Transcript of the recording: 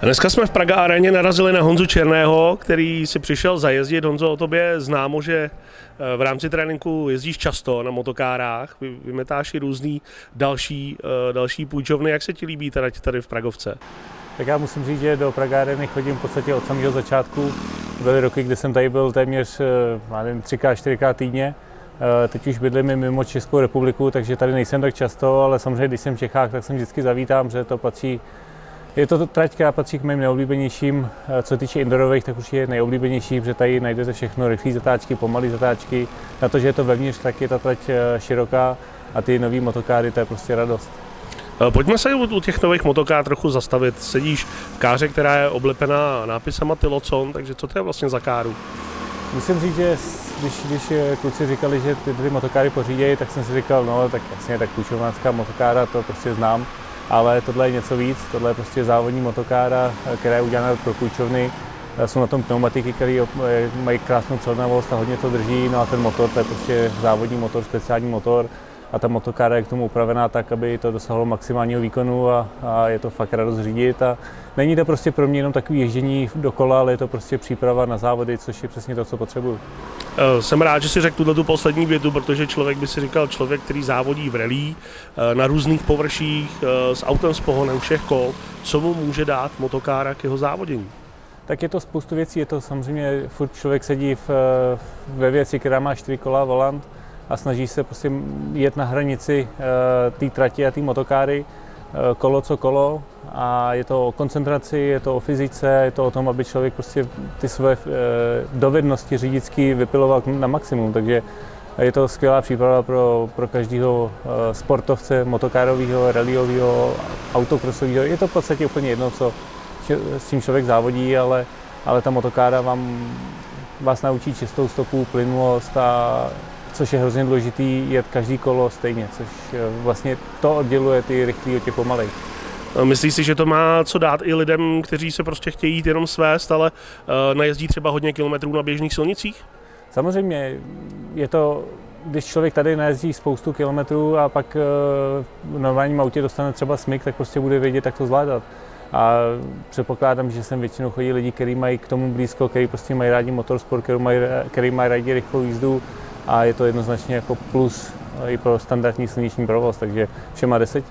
Dneska jsme v Praga Aréně narazili na Honzu Černého, který si přišel zajezdit. Honzo, o tobě známo, že v rámci tréninku jezdíš často na motokárách, vymetáš i různý další půjčovny. Jak se ti líbí tady v Pragovce? Tak já musím říct, že do Praga Arény chodím v podstatě od samého začátku. Byly roky, kdy jsem tady byl téměř 3x, 4x týdně. Teď už bydlím mimo Českou republiku, takže tady nejsem tak často, ale samozřejmě, když jsem v Čechách, tak jsem vždycky zavítám, že to patří. Je to trať, která patří k mým nejoblíbenějším. Co týče indoorových, tak určitě je nejoblíbenější, protože tady najdete všechno, rychlé zatáčky, pomalé zatáčky. Na to, že je to vevnitř, tak je ta trať široká a ty nový motokáry, to je prostě radost. Pojďme se u těch nových motokářů trochu zastavit. Sedíš v káře, která je oblepená nápisama Tilotson, takže co to je vlastně za káru? Musím říct, že když kluci říkali, že ty motokáry pořídějí, tak jsem si říkal, no tak jasně, tak půjčovnářská motokára, to prostě znám. Ale tohle je něco víc, tohle je prostě závodní motokára, která je udělána pro půjčovny. Jsou na tom pneumatiky, které mají krásnou přilnavost a hodně to drží. No a ten motor, to je prostě závodní motor, speciální motor. A ta motokára je k tomu upravená tak, aby to dosáhlo maximálního výkonu a je to fakt radost řídit. A není to prostě pro mě jenom takové ježdění dokola, ale je to prostě příprava na závody, což je přesně to, co potřebuju. Jsem rád, že si řekl tu poslední větu, protože člověk by si říkal, člověk, který závodí v rallye na různých površích s autem s pohonem všech kol, co mu může dát motokára k jeho závodění? Tak je to spoustu věcí, je to samozřejmě, furt člověk sedí ve věci, která má 4 kola, volant a snaží se prostě jet na hranici té trati a té motokáry, kolo co kolo, a je to o koncentraci, je to o fyzice, je to o tom, aby člověk prostě ty své dovednosti řidičské vypiloval na maximum, takže je to skvělá příprava pro každého sportovce, motokárového, rallyového, autokrosového. Je to v podstatě úplně jedno, s tím člověk závodí, ale ta motokára vás naučí čistou stopu, plynulost, což je hrozně důležitý, jet každý kolo stejně, což vlastně to odděluje ty rychlý od těch pomalejch. Myslíš si, že to má co dát i lidem, kteří se prostě chtějí jít jenom svést, ale najezdí třeba hodně kilometrů na běžných silnicích? Samozřejmě, je to, když člověk tady najezdí spoustu kilometrů a pak v normálním autě dostane třeba smyk, tak prostě bude vědět, jak to zvládat. A předpokládám, že sem většinou chodí lidi, kteří mají k tomu blízko, kteří prostě mají rádi motorsport, kteří mají rádi rychlou jízdu, a je to jednoznačně jako plus i pro standardní silniční provoz, takže všema 10.